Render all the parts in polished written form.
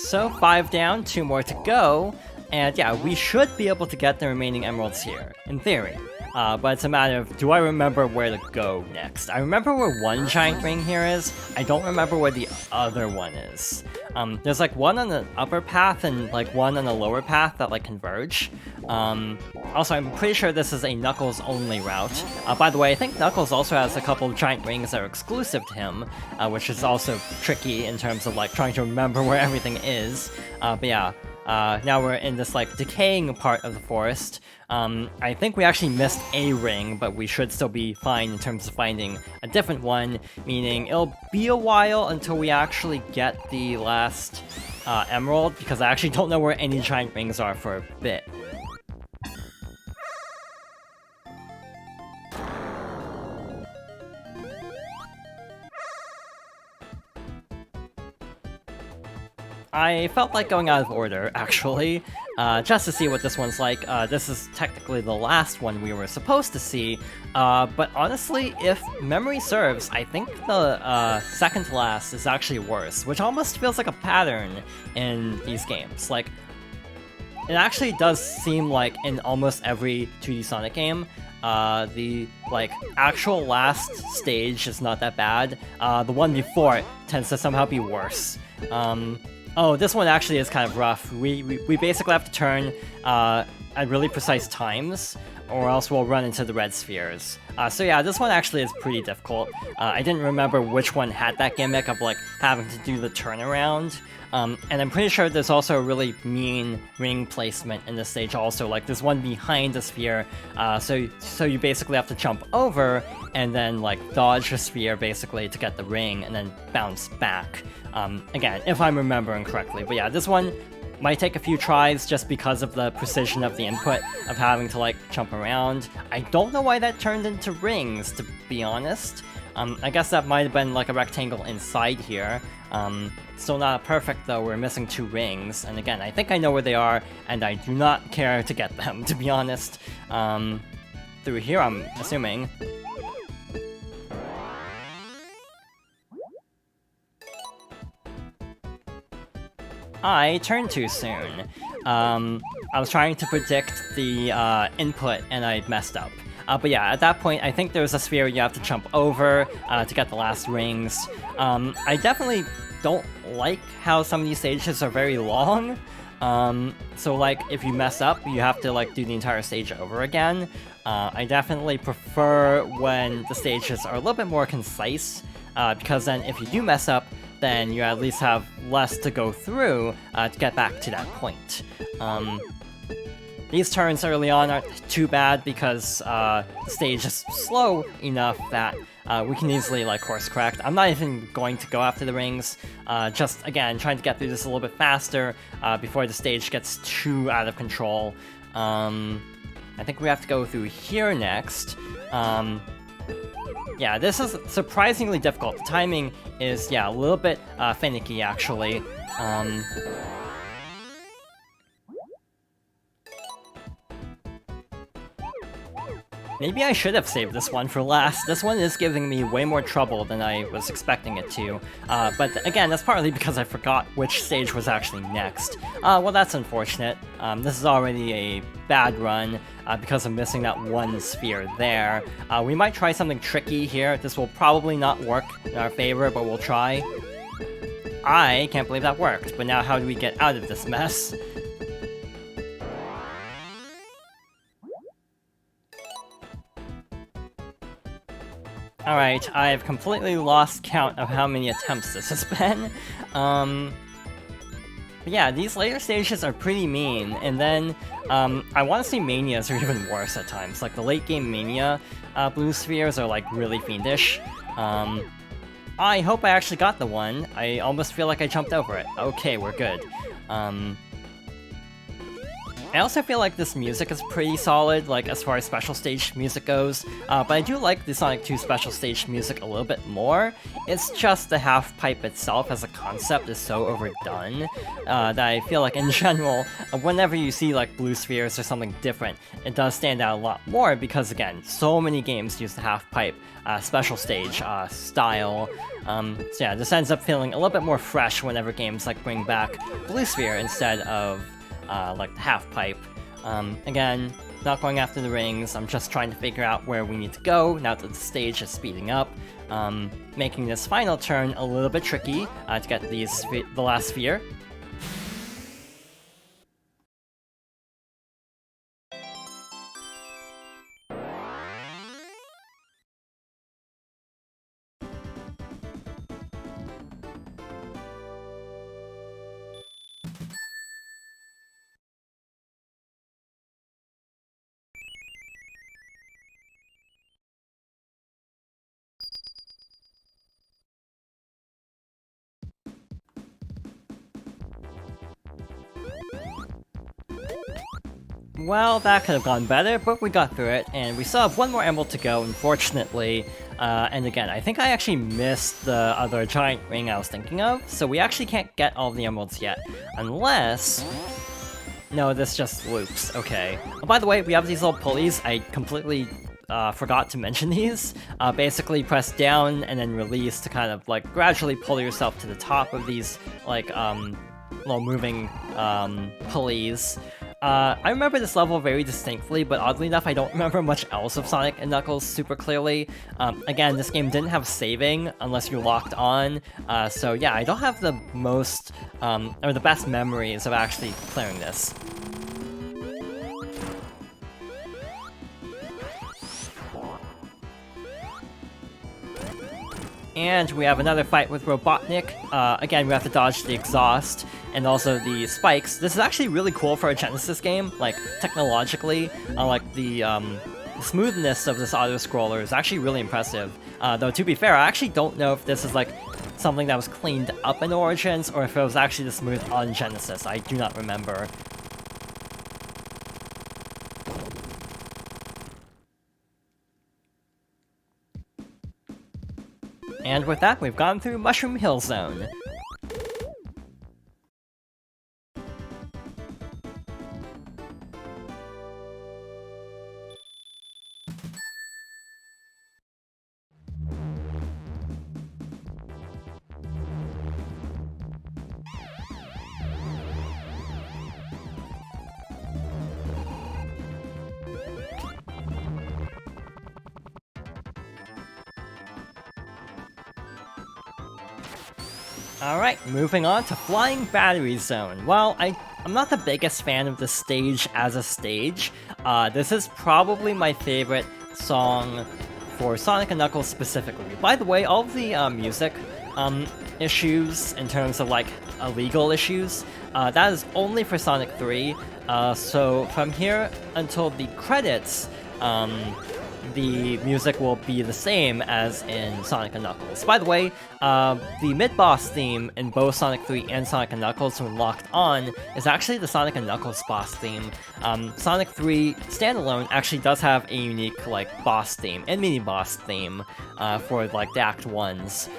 So 5 down, 2 more to go, and yeah, we should be able to get the remaining emeralds here, in theory. But it's a matter of, do I remember where to go next? I remember where one giant ring here is, I don't remember where the other one is. There's like one on the upper path and like one on the lower path that like converge. Also, I'm pretty sure this is a Knuckles only route. By the way, I think Knuckles also has a couple of giant rings that are exclusive to him, which is also tricky in terms of like trying to remember where everything is. But yeah, now we're in this like decaying part of the forest. I think we actually missed a ring, but we should still be fine in terms of finding a different one, meaning it'll be a while until we actually get the last emerald, because I actually don't know where any giant rings are for a bit. I felt like going out of order, actually, just to see what this one's like. This is technically the last one we were supposed to see, but honestly, if memory serves, I think the second to last is actually worse, which almost feels like a pattern in these games. Like, it actually does seem like in almost every 2D Sonic game, the like actual last stage is not that bad. The one before it tends to somehow be worse. Oh, this one actually is kind of rough. We basically have to turn at really precise times, or else we'll run into the red spheres. So yeah, this one actually is pretty difficult. I didn't remember which one had that gimmick of like having to do the turnaround. And I'm pretty sure there's also a really mean ring placement in this stage also, like there's one behind the sphere, so you basically have to jump over and then like dodge the sphere basically to get the ring and then bounce back. Again, if I'm remembering correctly, but yeah, this one might take a few tries just because of the precision of the input of having to like jump around. I don't know why that turned into rings, to be honest. I guess that might have been like a rectangle inside here. Still not perfect though, we're missing 2 rings, and again, I think I know where they are, and I do not care to get them, to be honest. Through here, I'm assuming. I turned too soon. I was trying to predict the input, and I messed up. But yeah, at that point, I think there's a sphere you have to jump over to get the last rings. I definitely don't like how some of these stages are very long. So like, if you mess up, you have to like do the entire stage over again. I definitely prefer when the stages are a little bit more concise, because then if you do mess up, then you at least have less to go through to get back to that point. These turns early on aren't too bad because the stage is slow enough that we can easily like course correct. I'm not even going to go after the rings, just again trying to get through this a little bit faster before the stage gets too out of control. I think we have to go through here next. Yeah, this is surprisingly difficult. The timing is, yeah, a little bit finicky, actually. Maybe I should have saved this one for last. This one is giving me way more trouble than I was expecting it to. But again, that's partly because I forgot which stage was actually next. Well, that's unfortunate. This is already a bad run because of missing that one sphere there. We might try something tricky here. This will probably not work in our favor, but we'll try. I can't believe that worked, but now how do we get out of this mess? Alright, I've completely lost count of how many attempts this has been. But yeah, these later stages are pretty mean, and then I want to say Manias are even worse at times. Like the late game Mania blue spheres are like really fiendish. I hope I actually got the one. I almost feel like I jumped over it. Okay, we're good. I also feel like this music is pretty solid, like as far as special stage music goes, but I do like the Sonic 2 special stage music a little bit more. It's just the half pipe itself as a concept is so overdone that I feel like in general, whenever you see like blue spheres or something different, it does stand out a lot more because again, so many games use the half pipe special stage style. So yeah, this ends up feeling a little bit more fresh whenever games like bring back blue sphere instead of like the half pipe. Again, not going after the rings, I'm just trying to figure out where we need to go now that the stage is speeding up, making this final turn a little bit tricky to get the last sphere. Well, that could have gone better, but we got through it, and we still have one more emerald to go, unfortunately. And again, I think I actually missed the other giant ring I was thinking of, so we actually can't get all the emeralds yet, unless... No, this just loops, okay. Oh, by the way, we have these little pulleys. I completely forgot to mention these. Basically, press down and then release to kind of, like, gradually pull yourself to the top of these, like, little moving pulleys. I remember this level very distinctly, but oddly enough, I don't remember much else of Sonic & Knuckles super clearly. Again, this game didn't have saving unless you're locked on, so yeah, I don't have the most, or the best memories of actually clearing this. And we have another fight with Robotnik. Again, we have to dodge the exhaust and also the spikes. This is actually really cool for a Genesis game, like, technologically. Like, the smoothness of this auto-scroller is actually really impressive. Though, to be fair, I actually don't know if this is, like, something that was cleaned up in Origins, or if it was actually this smooth on Genesis. I do not remember. And with that, we've gone through Mushroom Hill Zone. Alright, moving on to Flying Battery Zone. Well, I'm not the biggest fan of the stage as a stage. This is probably my favorite song for Sonic & Knuckles specifically. By the way, all of the music issues in terms of like illegal issues, that is only for Sonic 3. So from here until the credits, the music will be the same as in Sonic & Knuckles. By the way, the mid-boss theme in both Sonic 3 and Sonic & Knuckles when locked on is actually the Sonic & Knuckles boss theme. Sonic 3 standalone actually does have a unique, like, boss theme and mini-boss theme for, like, the Act 1s.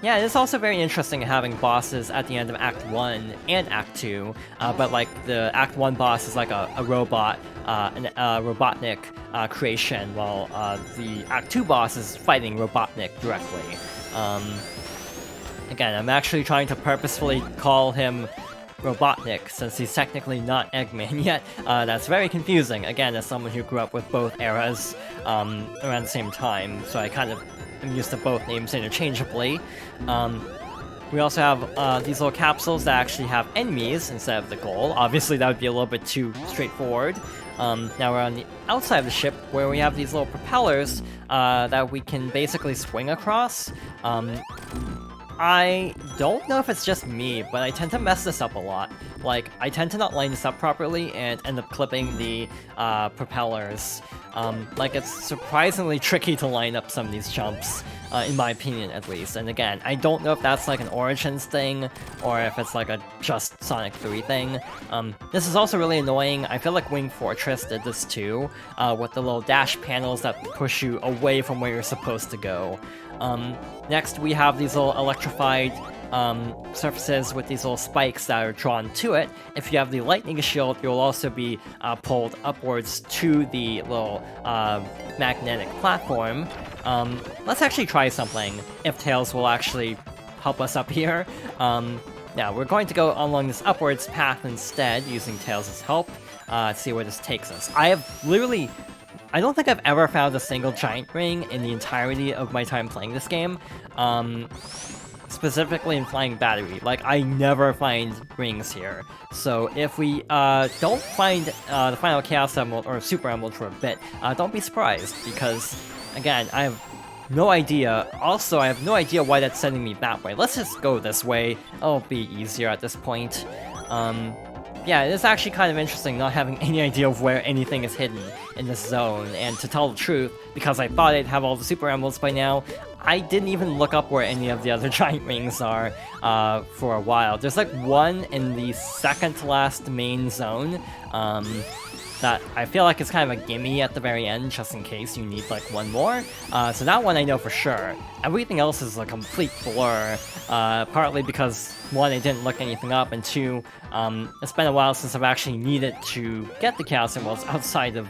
Yeah, it's also very interesting having bosses at the end of Act 1 and Act 2, but like the Act 1 boss is like a robot, a Robotnik creation, while the Act 2 boss is fighting Robotnik directly. Again, I'm actually trying to purposefully call him Robotnik, since he's technically not Eggman yet. That's very confusing, again, as someone who grew up with both eras around the same time, so I kind of am used to both names interchangeably. We also have these little capsules that actually have enemies instead of the goal. Obviously, that would be a little bit too straightforward. Now we're on the outside of the ship, where we have these little propellers that we can basically swing across. I don't know if it's just me, but I tend to mess this up a lot. Like, I tend to not line this up properly and end up clipping the propellers. Like, it's surprisingly tricky to line up some of these jumps. in my opinion at least. And again, I don't know if that's like an Origins thing, or if it's like a just Sonic 3 thing. This is also really annoying. I feel like Wing Fortress did this too, with the little dash panels that push you away from where you're supposed to go. Next, we have these little electrified surfaces with these little spikes that are drawn to it. If you have the lightning shield, you'll also be pulled upwards to the little magnetic platform. Let's actually try something, if Tails will actually help us up here. Now, we're going to go along this upwards path instead, using Tails' help. Let's see where this takes us. I don't think I've ever found a single giant ring in the entirety of my time playing this game. Specifically in Flying Battery. Like, I never find rings here. So if we don't find the final Chaos Emerald or Super Emerald for a bit, don't be surprised, because, again, I have no idea. Also, I have no idea why that's sending me that way. Let's just go this way. It'll be easier at this point. Yeah, it is actually kind of interesting not having any idea of where anything is hidden in this zone, and to tell the truth, because I thought I'd have all the Super Emeralds by now, I didn't even look up where any of the other giant rings are for a while. There's like one in the second to last main zone that I feel like is kind of a gimme at the very end, just in case you need like one more. So that one I know for sure. Everything else is a complete blur, partly because, one, I didn't look anything up, and two, it's been a while since I've actually needed to get the Chaos Emeralds outside of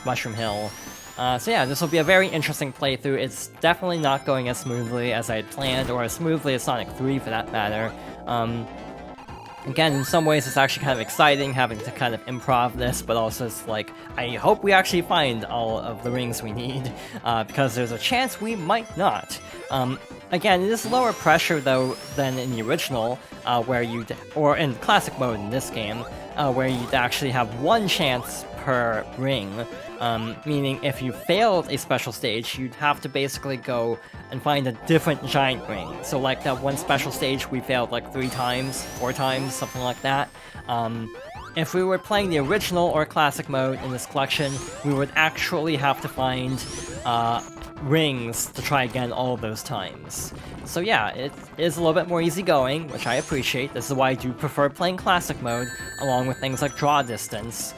Mushroom Hill. So yeah, this will be a very interesting playthrough. It's definitely not going as smoothly as I had planned, or as smoothly as Sonic 3 for that matter. Again, in some ways it's actually kind of exciting having to kind of improv this, but also it's like, I hope we actually find all of the rings we need, because there's a chance we might not. Again, it is lower pressure though than in the original, or in classic mode in this game, where you'd actually have one chance per ring, meaning if you failed a special stage, you'd have to basically go and find a different giant ring. So like that one special stage we failed like 3 times, 4 times, something like that. If we were playing the original or classic mode in this collection, we would actually have to find rings to try again all of those times. So yeah, it is a little bit more easygoing, which I appreciate. This is why I do prefer playing classic mode, along with things like draw distance.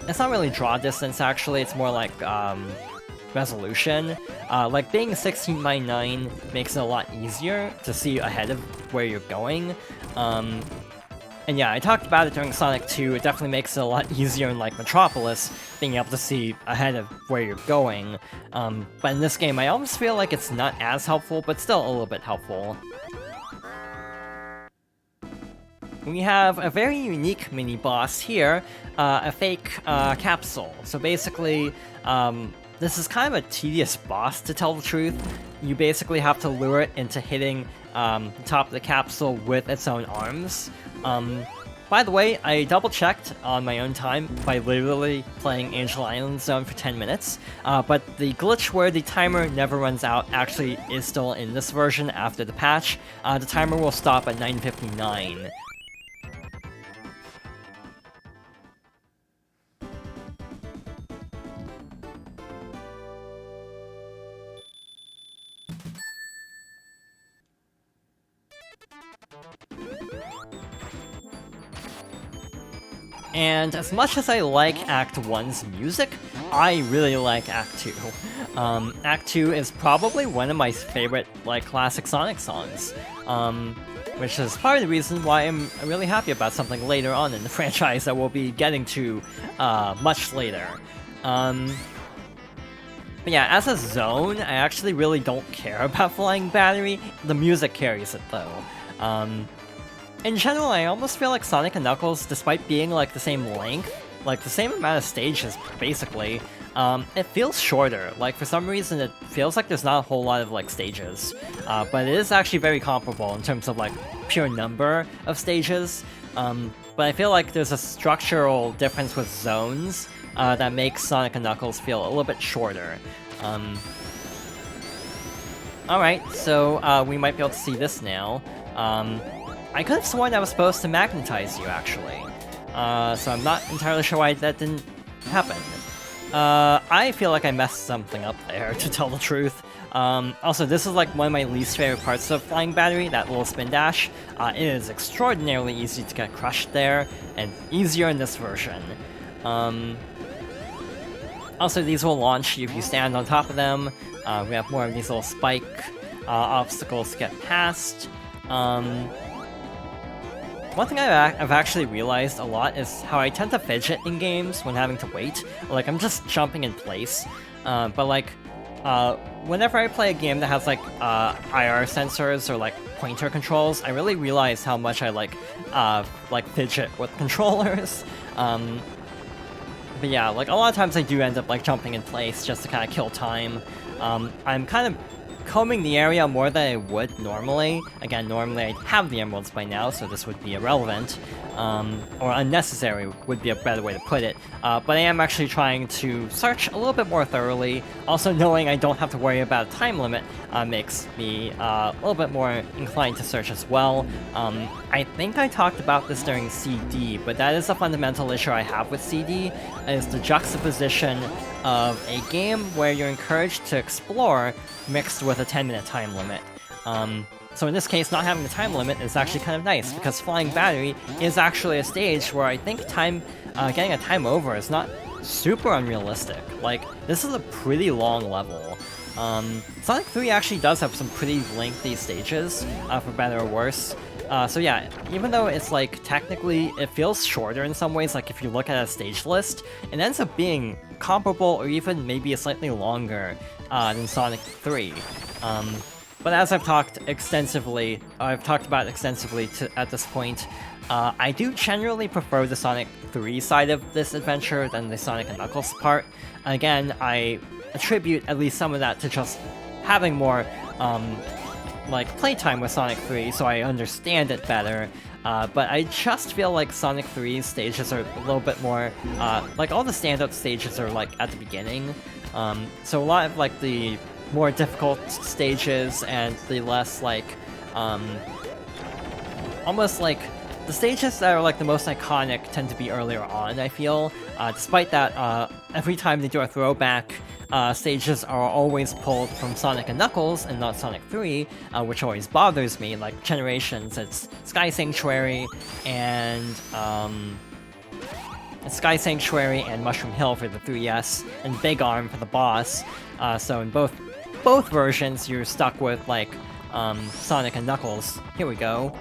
It's not really draw distance actually, it's more like resolution. Like being 16 by 9 makes it a lot easier to see ahead of where you're going. And yeah, I talked about it during Sonic 2, it definitely makes it a lot easier in like Metropolis, being able to see ahead of where you're going. But in this game, I almost feel like it's not as helpful, but still a little bit helpful. We have a very unique mini-boss here, a fake capsule. So basically, this is kind of a tedious boss, to tell the truth. You basically have to lure it into hitting the top of the capsule with its own arms. By the way, I double-checked on my own time by literally playing Angel Island Zone for 10 minutes, but the glitch where the timer never runs out actually is still in this version after the patch. The timer will stop at 9:59. And as much as I like Act 1's music, I really like Act 2. Act 2 is probably one of my favorite, like, classic Sonic songs, which is part of the reason why I'm really happy about something later on in the franchise that we'll be getting to much later. But yeah, as a zone, I actually really don't care about Flying Battery. The music carries it, though. In general, I almost feel like Sonic and Knuckles, despite being like the same length, like the same amount of stages, basically, it feels shorter. Like, for some reason, it feels like there's not a whole lot of, like, stages. But it is actually very comparable in terms of, like, pure number of stages. But I feel like there's a structural difference with zones that makes Sonic and Knuckles feel a little bit shorter. Alright, so we might be able to see this now. I could have sworn I was supposed to magnetize you, actually. So I'm not entirely sure why that didn't happen. I feel like I messed something up there, to tell the truth. Also, this is like one of my least favorite parts of Flying Battery, that little spin dash. It is extraordinarily easy to get crushed there, and easier in this version. Also, these will launch if you stand on top of them. We have more of these little spike obstacles to get past. One thing I've actually realized a lot is how I tend to fidget in games when having to wait. Like, I'm just jumping in place. But like, whenever I play a game that has like IR sensors or like pointer controls, I really realize how much I like fidget with controllers. But yeah, like a lot of times I do end up like jumping in place just to kind of kill time. I'm kind of combing the area more than I would normally. Again, normally I'd have the emeralds by now, so this would be irrelevant. Or unnecessary would be a better way to put it. But I am actually trying to search a little bit more thoroughly. Also, knowing I don't have to worry about a time limit makes me a little bit more inclined to search as well. I think I talked about this during CD, but that is a fundamental issue I have with CD, is the juxtaposition of a game where you're encouraged to explore mixed with a 10-minute time limit. So in this case, not having the time limit is actually kind of nice, because Flying Battery is actually a stage where I think getting a time over is not super unrealistic. Like, this is a pretty long level. Sonic 3 actually does have some pretty lengthy stages, for better or worse. So yeah, even though it's like, technically, it feels shorter in some ways, like if you look at a stage list, it ends up being comparable or even maybe slightly longer than Sonic 3. But as I've talked about extensively at this point, I do generally prefer the Sonic 3 side of this adventure than the Sonic & Knuckles part. Again, I attribute at least some of that to just having more like playtime with Sonic 3, so I understand it better. But I just feel like Sonic 3's stages are a little bit more, like all the standout stages are like at the beginning. So a lot of like the more difficult stages and the less like, almost like the stages that are like the most iconic tend to be earlier on, I feel. Despite that, every time they do a throwback, stages are always pulled from Sonic & Knuckles and not Sonic 3, which always bothers me. Like Generations, it's Sky Sanctuary and Mushroom Hill for the 3DS, and Big Arm for the boss. So in both versions, you're stuck with like Sonic & Knuckles. Here we go.